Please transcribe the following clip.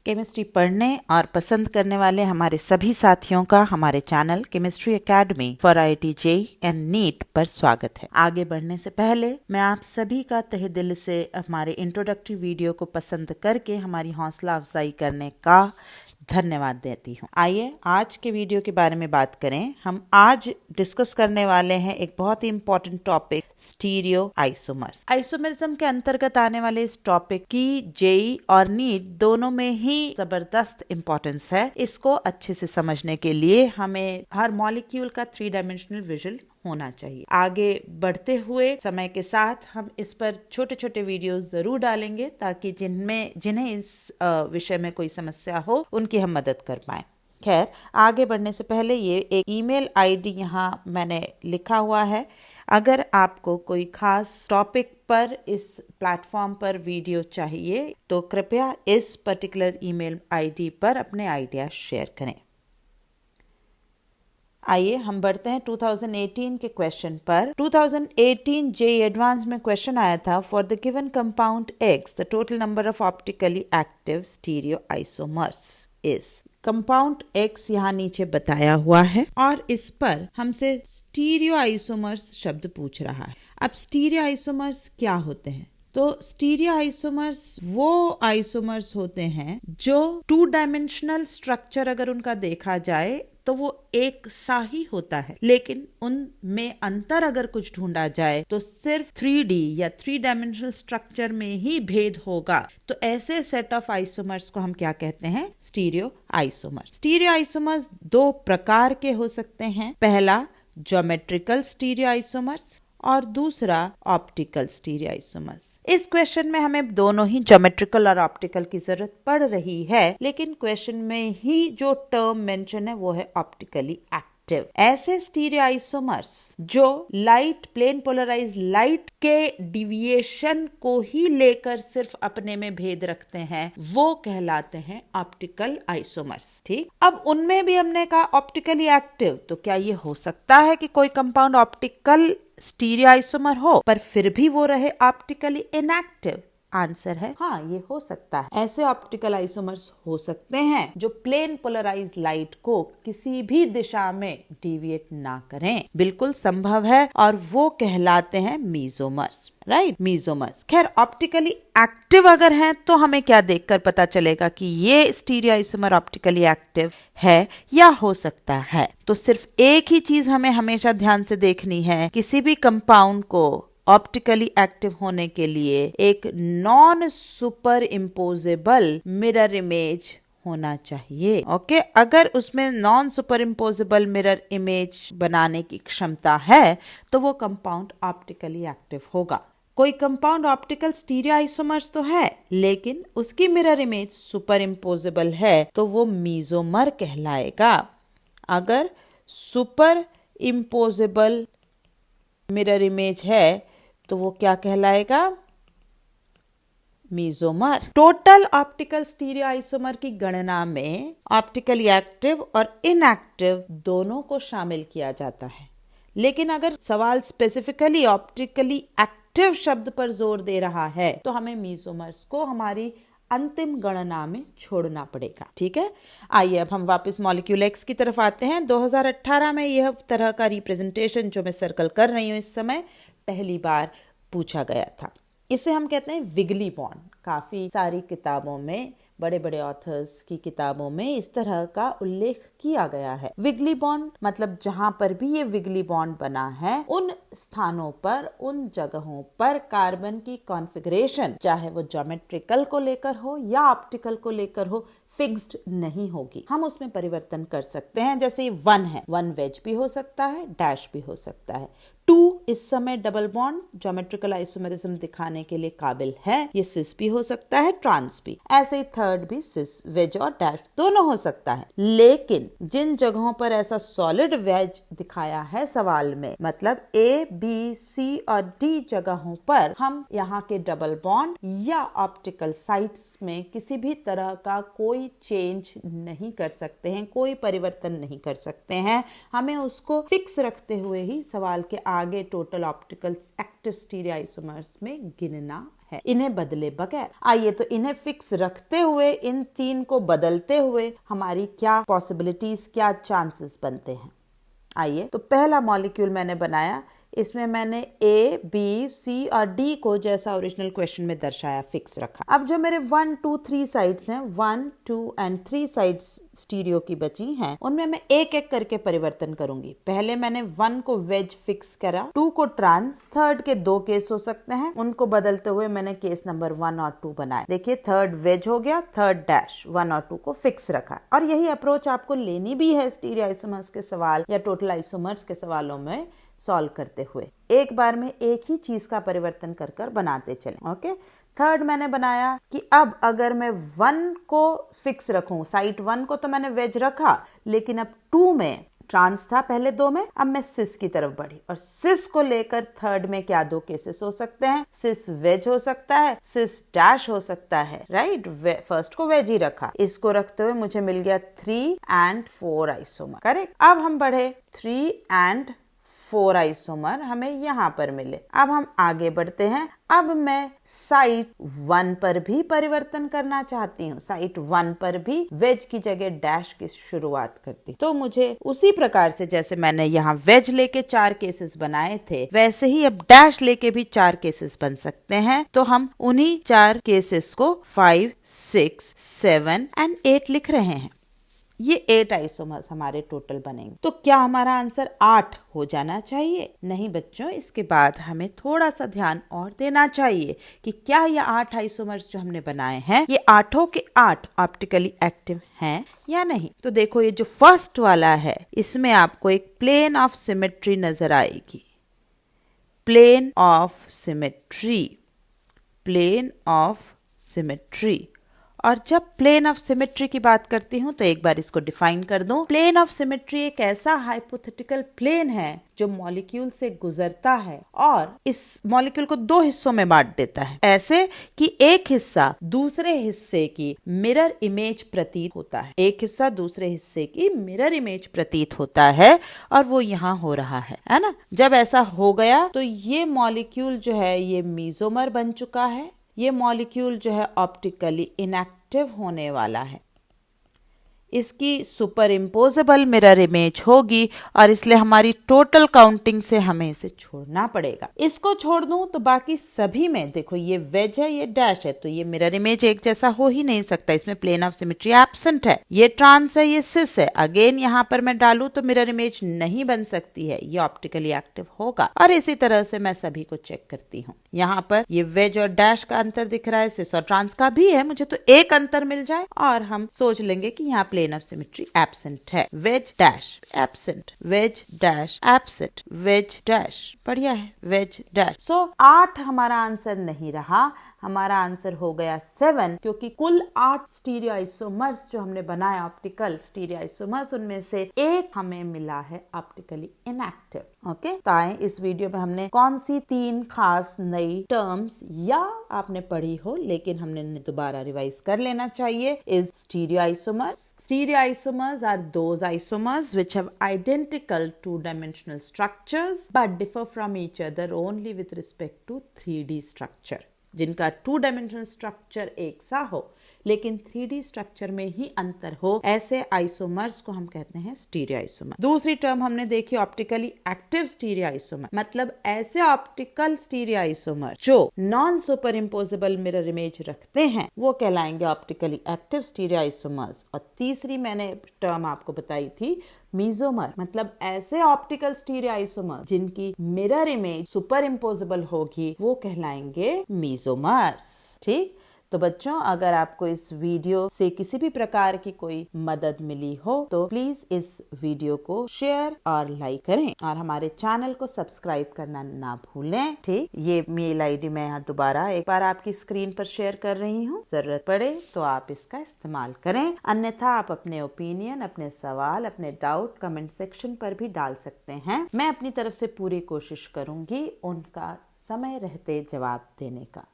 Chemistry पढ़ने और पसंद करने वाले हमारे सभी साथियों का हमारे channel chemistry academy for IIT JEE and NEET पर स्वागत है। आगे बढ़ने से पहले मैं आप सभी का तहे दिल से हमारे इंट्रोडक्टरी वीडियो को पसंद करके हमारी हौसला अफजाई करने का धन्यवाद देती हूँ। आइए आज के वीडियो के बारे में बात करें। हम आज डिस्कस करने वाले हैं एक बहुत ही important topic, stereo isomers. Isomerism के अंतर्गत आने वाले इस टॉपिक की जेई और नीट दोनों में ही जबरदस्त इम्पोर्टेंस है। इसको अच्छे से समझने के लिए हमें हर मॉलिक्यूल का 3 डायमेंशनल विजुअल होना चाहिए। आगे बढ़ते हुए समय के साथ हम इस पर छोटे छोटे वीडियोस जरूर डालेंगे ताकि जिन्हें इस विषय में कोई समस्या हो उनकी हम मदद कर पाएं। खैर, आगे बढ़ने से पहले ये एक ईमेल आईडी यहाँ मैंने लिखा हुआ है। अगर आपको कोई खास टॉपिक पर इस प्लेटफॉर्म पर वीडियो चाहिए तो कृपया इस पर्टिकुलर ईमेल आईडी पर अपने आइडिया शेयर करें। आइए हम बढ़ते हैं 2018 के क्वेश्चन पर। 2018 जेई एडवांस में क्वेश्चन आया था, for the given compound X the total number of optically active stereo isomers is. Compound X यहाँ नीचे बताया हुआ है और इस पर हमसे स्टीरियो आइसोमर्स शब्द पूछ रहा है। अब स्टीरियो आइसोमर्स क्या होते हैं? तो स्टीरियो आइसोमर्स वो आइसोमर्स होते हैं जो 2 डायमेंशनल स्ट्रक्चर अगर उनका देखा जाए तो वो एक सा ही होता है, लेकिन उनमें अंतर अगर कुछ ढूंढा जाए तो सिर्फ 3D या 3 डायमेंशनल स्ट्रक्चर में ही भेद होगा। तो ऐसे सेट ऑफ आइसोमर्स को हम क्या कहते हैं? Stereo isomers. स्टीरियो आइसोमर्स 2 प्रकार के हो सकते हैं। पहला ज्योमेट्रिकल स्टीरियो आइसोमर्स और दूसरा ऑप्टिकल स्टीरियो आइसोमर्स। इस क्वेश्चन में हमें दोनों ही ज्योमेट्रिकल और ऑप्टिकल की जरूरत पड़ रही है, लेकिन क्वेश्चन में ही जो टर्म मेंशन है वो है ऑप्टिकली एक्टिव। ऐसे स्टीरियो आइसोमर्स जो लाइट, प्लेन पोलराइज लाइट के डिविएशन को ही लेकर सिर्फ अपने में भेद रखते हैं, वो कहलाते हैं ऑप्टिकल आइसोमर्स। ठीक, अब उनमें भी हमने कहा ऑप्टिकली एक्टिव, तो क्या ये हो सकता है कि कोई कंपाउंड ऑप्टिकल स्टीरियो आइसोमर हो पर फिर भी वो रहे ऑप्टिकली इनएक्टिव? आंसर है हाँ, ये हो सकता है। ऐसे ऑप्टिकल आइसोमर्स हो सकते हैं जो प्लेन पोलराइज लाइट को किसी भी दिशा में डिविएट ना करें, बिल्कुल संभव है, और वो कहलाते हैं मीजोमर्स। राइट, मीजोमर्स। खैर, ऑप्टिकली एक्टिव अगर हैं तो हमें क्या देखकर पता चलेगा कि ये स्टीरियो आइसोमर ऑप्टिकली एक्टिव है या हो सकता है? तो सिर्फ एक ही चीज हमें हमेशा ध्यान से देखनी है, किसी भी कंपाउंड को ऑप्टिकली एक्टिव होने के लिए एक non super imposable mirror image होना चाहिए। ओके, अगर उसमें non super imposable mirror image बनाने की क्षमता है तो वो कंपाउंड ऑप्टिकली एक्टिव होगा। कोई कंपाउंड ऑप्टिकल स्टीरियो आइसोमर्स तो है लेकिन उसकी मिरर इमेज सुपर इम्पोजेबल है तो वो मीजोमर कहलाएगा। अगर सुपर इम्पोजेबल मिरर इमेज है तो वो क्या कहलाएगा? मीजोमर। टोटल ऑप्टिकल स्टीरियो आइसोमर की गणना में ऑप्टिकली एक्टिव और इनएक्टिव दोनों को शामिल किया जाता है, लेकिन अगर सवाल स्पेसिफिकली ऑप्टिकली एक्टिव शब्द पर जोर दे रहा है तो हमें मीजोमर्स को हमारी अंतिम गणना में छोड़ना पड़ेगा। ठीक है, आइए अब हम वापस मॉलिक्यूल X की तरफ आते हैं। 2018 में यह तरह का रिप्रेजेंटेशन जो मैं सर्कल कर रही हूँ इस समय पहली बार पूछा गया था। इसे हम कहते हैं विगली बॉन्ड। काफी सारी किताबों में, बड़े बड़े ऑथर्स की किताबों में इस तरह का उल्लेख किया गया है। विगली बॉन्ड मतलब जहां पर भी ये विगली बॉन्ड बना है उन स्थानों पर, उन जगहों पर कार्बन की कॉन्फ़िगरेशन, चाहे वो ज्योमेट्रिकल को लेकर हो या ऑप्टिकल को लेकर हो, फिक्स्ड नहीं होगी। हम उसमें परिवर्तन कर सकते हैं। जैसे 1 है, 1 वेज भी हो सकता है, डैश भी हो सकता है। 2 इस समय डबल बॉन्ड ज्योमेट्रिकल आइसोमेरिज्म दिखाने के लिए काबिल है, ये सिस भी हो सकता है, ट्रांस भी। ऐसे ही 3rd भी सिस, वेज और डैश दोनों हो सकता है। लेकिन जिन जगहों पर ऐसा सॉलिड वेज दिखाया है सवाल में, मतलब A, B, C और D जगहों पर हम यहाँ के डबल बॉन्ड या ऑप्टिकल साइट्स में किसी भी तरह का कोई कोई चेंज नहीं कर सकते हैं, कोई परिवर्तन नहीं कर सकते हैं। हमें उसको फिक्स रखते हुए ही सवाल के आगे total optical active stereo isomers में गिनना है, इन्हें बदले बगैर। आइए तो इन्हें फिक्स रखते हुए, इन 3 को बदलते हुए हमारी क्या पॉसिबिलिटीज, क्या चांसेस बनते हैं। आइए तो पहला मॉलिक्यूल मैंने बनाया, इसमें मैंने A, B, C और D को जैसा ओरिजिनल क्वेश्चन में दर्शाया फिक्स रखा। अब जो मेरे 1, 2, 3 साइड्स हैं, 1, 2 एंड 3 साइड्स स्टीरियो की बची हैं, उनमें मैं एक एक करके परिवर्तन करूंगी। पहले मैंने 1 को वेज फिक्स करा, 2 को ट्रांस, थर्ड के 2 केस हो सकते हैं, उनको बदलते हुए मैंने केस नंबर 1 और 2 बनाए। देखिए थर्ड वेज हो गया, थर्ड डैश, 1 और 2 को फिक्स रखा। और यही अप्रोच आपको लेनी भी है स्टीरियो आइसोमर्स के सवाल या टोटल आइसोमर्स के सवालों में सॉल्व करते हुए। एक बार में एक ही चीज का परिवर्तन कर कर बनाते चलें। ओके, थर्ड मैंने बनाया कि अब अगर मैं 1 को फिक्स रखूं, साइट 1 को तो मैंने वेज रखा, लेकिन अब 2 में ट्रांस था, पहले 2 में, अब मैं सिस की तरफ बढ़ी और सिस को लेकर थर्ड में क्या 2 केसेस हो सकते हैं, सिस वेज हो सकता है, सिस डैश हो सकता है, राइट। फर्स्ट को वेज ही रखा, इसको रखते हुए मुझे मिल गया 3 एंड 4 आइसोमर, करेक्ट। अब हम बढ़े 3 एंड 4 आइसोमर हमें यहाँ पर मिले। अब हम आगे बढ़ते हैं। अब मैं साइट 1 पर भी परिवर्तन करना चाहती हूँ, साइट 1 पर भी वेज की जगह डैश की शुरुआत करती, तो मुझे उसी प्रकार से जैसे मैंने यहाँ वेज लेके 4 केसेस बनाए थे, वैसे ही अब डैश लेके भी 4 केसेस बन सकते हैं। तो हम उन्हीं 4 केसेस को 5, 6, 7 एंड 8 लिख रहे हैं। ये 8 आइसोमर्स हमारे टोटल बनेंगे। तो क्या हमारा आंसर 8 हो जाना चाहिए? नहीं बच्चों, इसके बाद हमें थोड़ा सा ध्यान और देना चाहिए कि क्या ये 8 आइसोमर्स जो हमने बनाए हैं, ये 8 के 8 ऑप्टिकली एक्टिव हैं या नहीं। तो देखो ये जो फर्स्ट वाला है, इसमें आपको एक प्लेन ऑफ सिमेट्री नजर आएगी, plane of symmetry, plane of symmetry. और जब प्लेन ऑफ सिमेट्री की बात करती हूं तो एक बार इसको डिफाइन कर दूं। प्लेन ऑफ सिमेट्री एक ऐसा हाइपोथेटिकल प्लेन है जो मॉलिक्यूल से गुजरता है और इस मॉलिक्यूल को 2 हिस्सों में बांट देता है, ऐसे कि एक हिस्सा दूसरे हिस्से की मिरर इमेज प्रतीत होता है, एक हिस्सा दूसरे हिस्से की मिरर इमेज प्रतीत होता है, और वो यहाँ हो रहा है ना। जब ऐसा हो गया तो ये मॉलिक्यूल जो है ये मीजोमर बन चुका है, ये मॉलिक्यूल जो है ऑप्टिकली इनएक्टिव होने वाला है, इसकी सुपर इम्पोजेबल मिरर इमेज होगी और इसलिए हमारी टोटल काउंटिंग से हमें इसे छोड़ना पड़ेगा। इसको छोड़ दूं तो बाकी सभी में देखो ये वेज है, ये डैश है, तो ये मिरर इमेज एक जैसा हो ही नहीं सकता, इसमें प्लेन ऑफ सिमेट्री एब्सेंट है। ये ट्रांस है, ये सिस है, अगेन यहाँ पर मैं डालूं तो मिरर इमेज नहीं बन सकती है, ये ऑप्टिकली एक्टिव होगा। और इसी तरह से मैं सभी को चेक करती हूँ। यहाँ पर ये वेज और डैश का अंतर दिख रहा है, सिस और ट्रांस का भी है, मुझे तो एक अंतर मिल जाए और हम सोच लेंगे कि यहाँ प्लेन ऑफ सिमेट्री एब्सेंट है। Veg dash absent, veg dash absent, veg dash, बढ़िया है, वेज डैश। सो 8 हमारा आंसर नहीं रहा, हमारा आंसर हो गया 7, क्योंकि कुल 8 स्टीरियो आइसोमर्स जो हमने बनाए ऑप्टिकल स्टीरियो आइसोमर्स, उनमें से एक हमें मिला है ऑप्टिकली इनएक्टिव। ओके, तो आए इस वीडियो में हमने कौन सी 3 खास नई टर्म्स या आपने पढ़ी हो लेकिन हमने दोबारा रिवाइज कर लेना चाहिए। Is stereoisomers. Stereoisomers are those isomers which have identical 2-dimensional structures but differ from each other only with respect to 3D structure, जिनका 2-dimensional स्ट्रक्चर एक सा हो लेकिन 3D स्ट्रक्चर में ही अंतर हो, ऐसे आइसोमर्स को हम कहते हैं स्टीरियो आइसोमर। दूसरी टर्म हमने देखी ऑप्टिकली एक्टिव स्टीरियो आइसोमर, मतलब ऐसे ऑप्टिकल स्टीरियो आइसोमर जो non super imposable mirror image रखते हैं, वो कहलाएंगे ऑप्टिकली एक्टिव स्टीरियो आइसोमर्स। और तीसरी मैंने टर्म आपको बताई थी मीजोमर, मतलब ऐसे ऑप्टिकल स्टीरियो आइसोमर जिनकी मिरर इमेज सुपर इम्पोजेबल होगी, वो कहलाएंगे मीजोमर्स। ठीक, तो बच्चों अगर आपको इस वीडियो से किसी भी प्रकार की कोई मदद मिली हो तो प्लीज इस वीडियो को शेयर और लाइक करें और हमारे चैनल को सब्सक्राइब करना ना भूलें। ठीक, ये मेल आईडी मैं यहाँ दोबारा एक बार आपकी स्क्रीन पर शेयर कर रही हूँ, जरूरत पड़े तो आप इसका इस्तेमाल करें, अन्यथा आप अपने ओपिनियन, अपने सवाल, अपने डाउट कमेंट सेक्शन पर भी डाल सकते हैं। मैं अपनी तरफ से पूरी कोशिश करूंगी उनका समय रहते जवाब देने का।